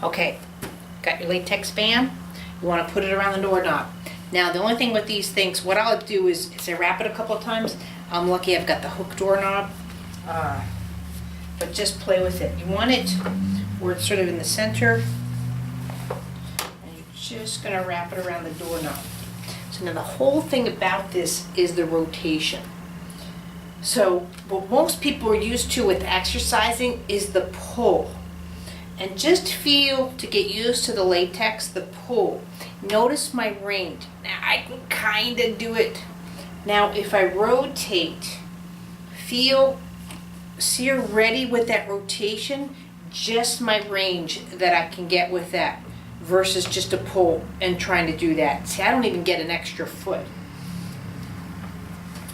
Okay, got your latex band. You want to put it around the doorknob. Now the only thing with these things, what I'll do is I wrap it a couple of times. I'm lucky I've got the hook doorknob, but just play with it. You want it where it's sort of in the center, and you're just going to wrap it around the doorknob. So now the whole thing about this is the rotation. So what most people are used to with exercising is the pull. And just feel, to get used to the latex, the pull. Notice my range. Now I can kind of do it. Now if I rotate, see you're ready with that rotation, just my range that I can get with that versus just a pull and trying to do that. See, I don't even get an extra foot.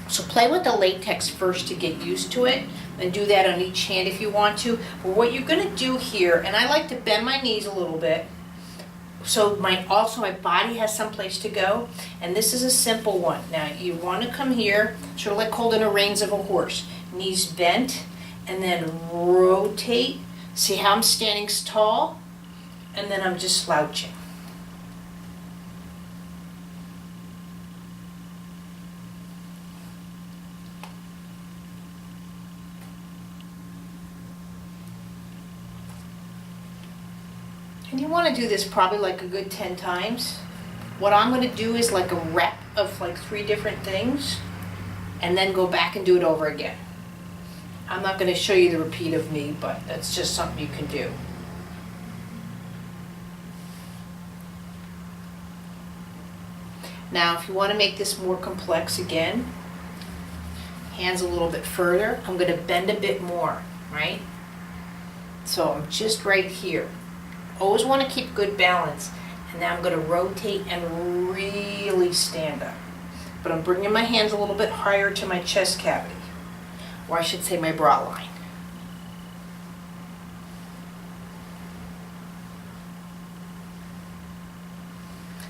So play with the latex first to get used to it, and do that on each hand if you want to. But what you're going to do here, and I like to bend my knees a little bit, so my body has some place to go, and this is a simple one. Now you want to come here, sort of like holding the reins of a horse. Knees bent, and then rotate. See how I'm standing tall, and then I'm just slouching. And you want to do this probably like a good 10 times. What I'm going to do is like a rep of like 3 different things, and then go back and do it over again. I'm not going to show you the repeat of me, but that's just something you can do. Now if you want to make this more complex again, hands a little bit further, I'm going to bend a bit more, right? So I'm just right here. Always want to keep good balance. And now I'm going to rotate and really stand up. But I'm bringing my hands a little bit higher to my chest cavity, or I should say my bra line.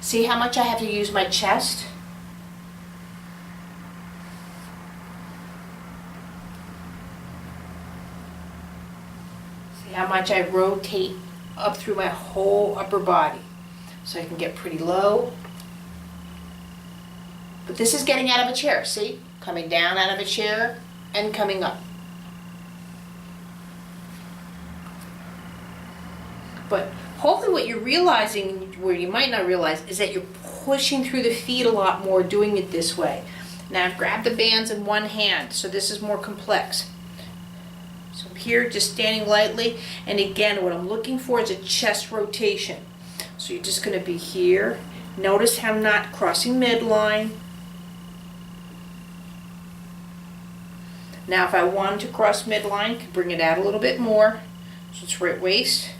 See how much I have to use my chest? See how much I rotate up through my whole upper body, so I can get pretty low. But this is getting out of a chair, see? Coming down out of a chair and coming up. But hopefully what you're realizing, where you might not realize, is that you're pushing through the feet a lot more doing it this way. Now I've grabbed the bands in one hand, so this is more complex. So I'm here just standing lightly, and again what I'm looking for is a chest rotation. So you're just going to be here. Notice how I'm not crossing midline. Now if I wanted to cross midline, I could bring it out a little bit more. So it's right waist.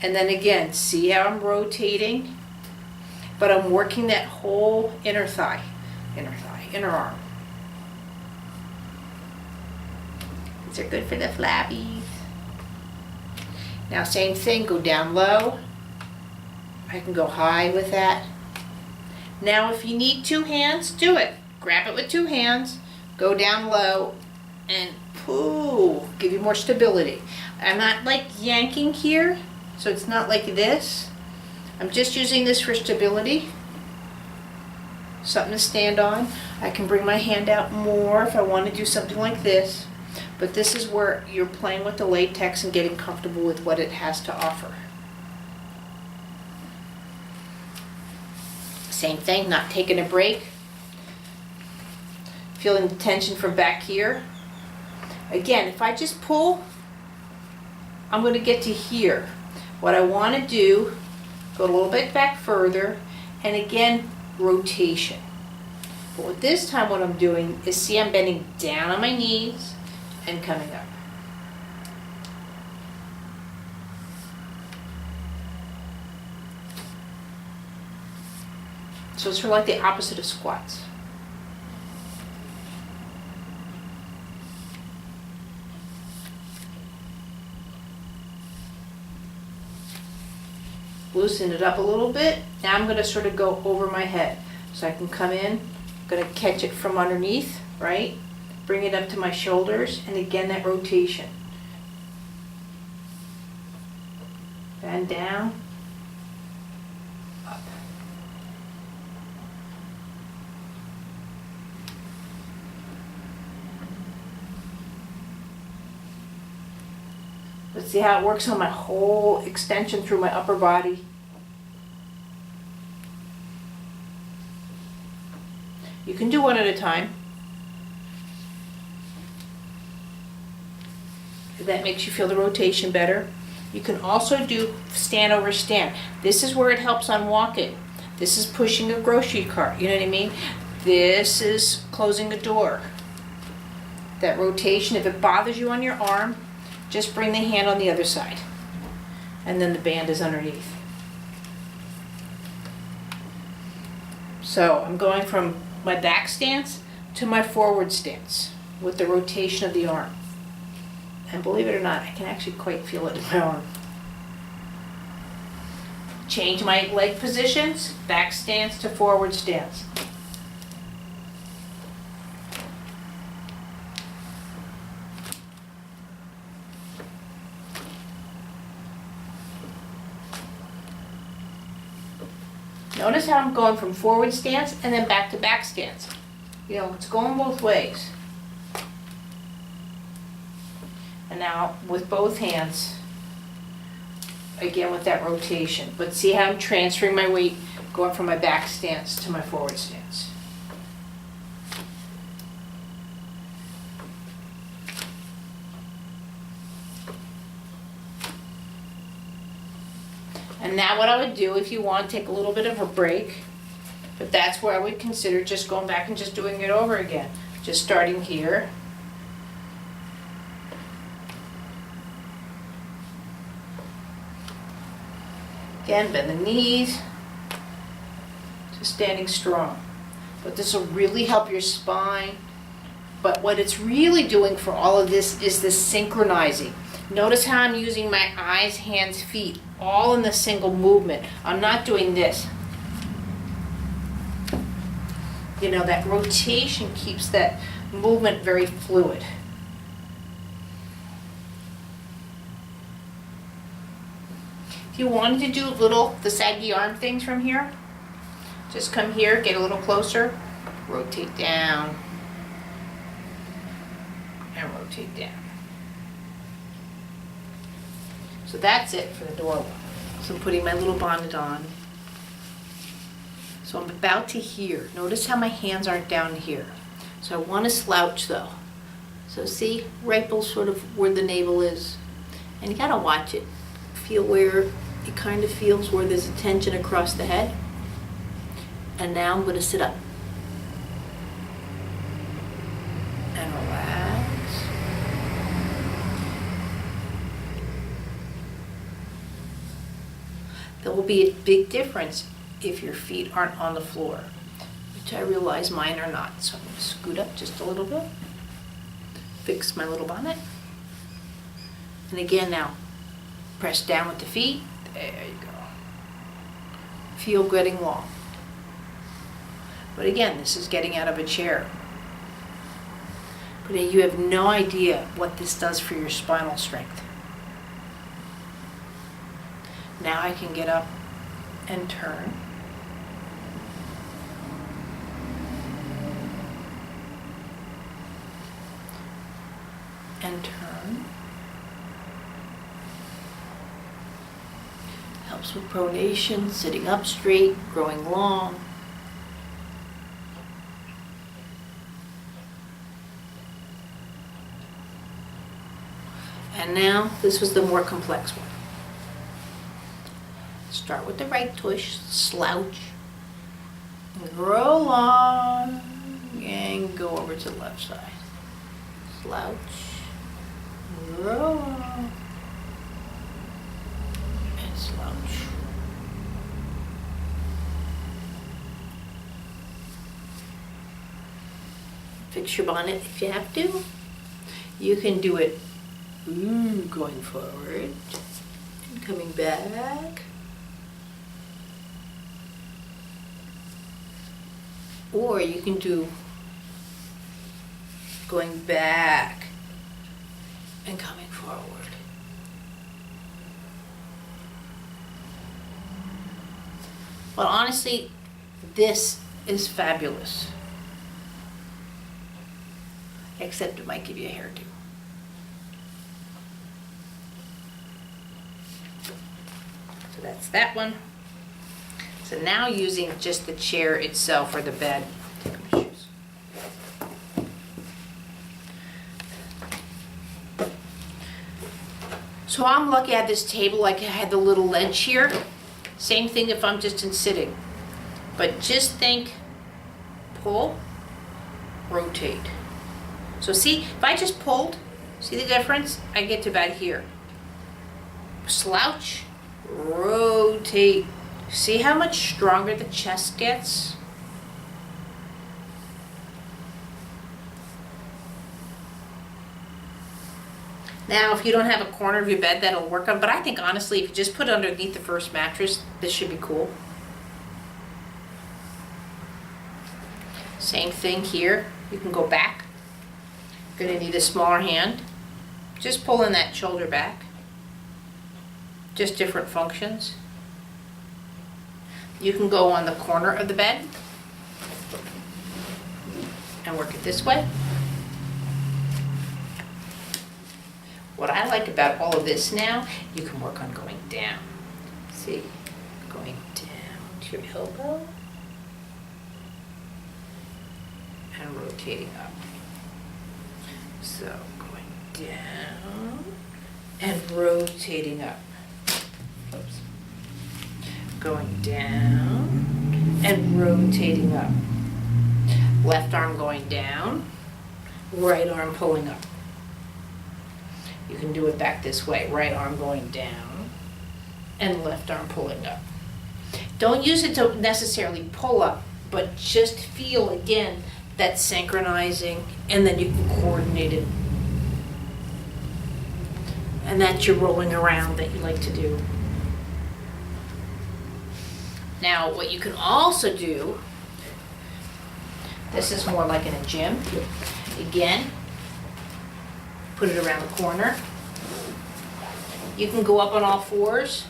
And then again, see how I'm rotating? But I'm working that whole inner inner arm. These are good for the flabbies. Now same thing, go down low. I can go high with that. Now if you need 2 hands, do it. Grab it with 2 hands, go down low, and pooh, give you more stability. I'm not like yanking here, so it's not like this. I'm just using this for stability. Something to stand on. I can bring my hand out more if I want to do something like this. But this is where you're playing with the latex and getting comfortable with what it has to offer. Same thing, not taking a break. Feeling the tension from back here. Again, if I just pull, I'm going to get to here. What I want to do, go a little bit back further, and again, rotation. But with this time what I'm doing is, see, I'm bending down on my knees and coming up. So it's sort of like the opposite of squats. Loosen it up a little bit. Now I'm going to sort of go over my head. So I can come in, I'm going to catch it from underneath, right? Bring it up to my shoulders, and again that rotation. Bend down, up. Let's see how it works on my whole extension through my upper body. You can do one at a time. If that makes you feel the rotation better. You can also do stand over stand. This is where it helps on walking. This is pushing a grocery cart, you know what I mean? This is closing a door. That rotation, if it bothers you on your arm, just bring the hand on the other side. And then the band is underneath. So I'm going from my back stance to my forward stance with the rotation of the arm. And believe it or not, I can actually quite feel it in my arm. Change my leg positions, back stance to forward stance. Notice how I'm going from forward stance and then back to back stance. You know, it's going both ways. And now with both hands, again with that rotation. But see how I'm transferring my weight, going from my back stance to my forward stance. And now what I would do, if you want, take a little bit of a break. But that's where I would consider just going back and just doing it over again. Just starting here. Again, bend the knees, just standing strong. But this will really help your spine. But what it's really doing for all of this is the synchronizing. Notice how I'm using my eyes, hands, feet, all in the single movement. I'm not doing this. You know, that rotation keeps that movement very fluid. If you wanted to do the saggy arm things from here, just come here, get a little closer, rotate down, and rotate down. So that's it for the doorway. So I'm putting my little bonnet on. So I'm about to here. Notice how my hands aren't down here. So I want to slouch though. So see, right sort of where the navel is. And you gotta watch it. Feel where it kind of feels where there's a tension across the head. And now I'm gonna sit up. And relax. There will be a big difference if your feet aren't on the floor, which I realize mine are not. So I'm going to scoot up just a little bit, fix my little bonnet, and again now, press down with the feet. There you go. Feel getting long. But again, this is getting out of a chair. But you have no idea what this does for your spinal strength. Now I can get up and turn. And turn. Helps with pronation, sitting up straight, growing long. And now, this was the more complex one. Start with the right tush, slouch, grow long, and go over to the left side. Slouch, grow long, and slouch. Fix your bonnet if you have to. You can do it going forward and coming back. Or you can do going back and coming forward. But honestly, this is fabulous. Except it might give you a hairdo. So that's that one. So now using just the chair itself or the bed. Take off my shoes. So I'm lucky I had this table, like I had the little ledge here. Same thing if I'm just in sitting. But just think, pull, rotate. So see, if I just pulled, see the difference? I get to about here. Slouch, rotate. See how much stronger the chest gets? Now, if you don't have a corner of your bed, that'll work on, but I think honestly, if you just put it underneath the first mattress, this should be cool. Same thing here. You can go back. You're gonna need a smaller hand. Just pull in that shoulder back. Just different functions. You can go on the corner of the bed and work it this way. What I like about all of this now, you can work on going down. See, going down to your elbow and rotating up. So going down and rotating up. Oops. Going down and rotating up. Left arm going down, right arm pulling up. You can do it back this way, right arm going down and left arm pulling up. Don't use it to necessarily pull up, but just feel again that synchronizing, and then you can coordinate it. And that's your rolling around that you like to do. Now, what you can also do, this is more like in a gym. Again, put it around the corner. You can go up on all fours,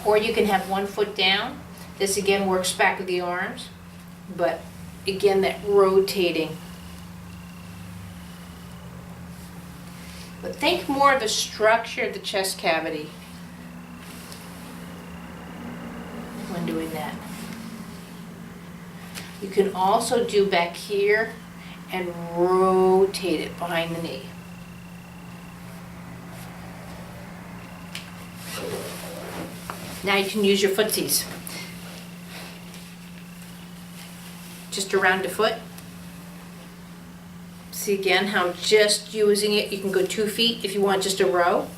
or you can have one foot down. This again works back with the arms, but again, that rotating. But think more of the structure of the chest cavity when doing that. You can also do back here and rotate it behind the knee. Now you can use your footsies. Just around the foot. See again how just using it, you can go 2 feet if you want just a row.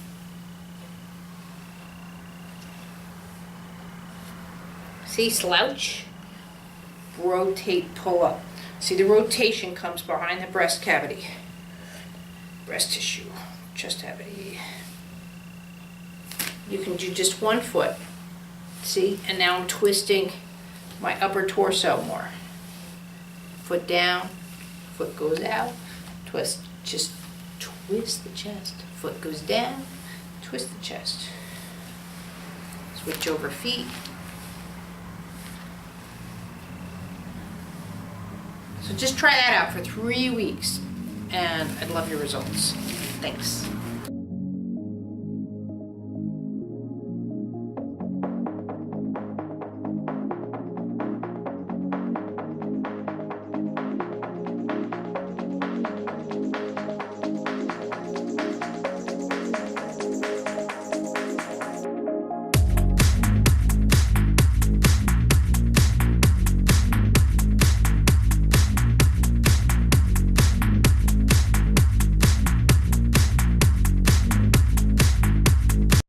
See, slouch, rotate, pull up. See, the rotation comes behind the breast cavity, breast tissue, chest cavity. You can do just 1 foot. See, and now I'm twisting my upper torso more. Foot down, foot goes out, twist, just twist the chest. Foot goes down, twist the chest. Switch over feet. So just try that out for 3 weeks, and I'd love your results. Thanks.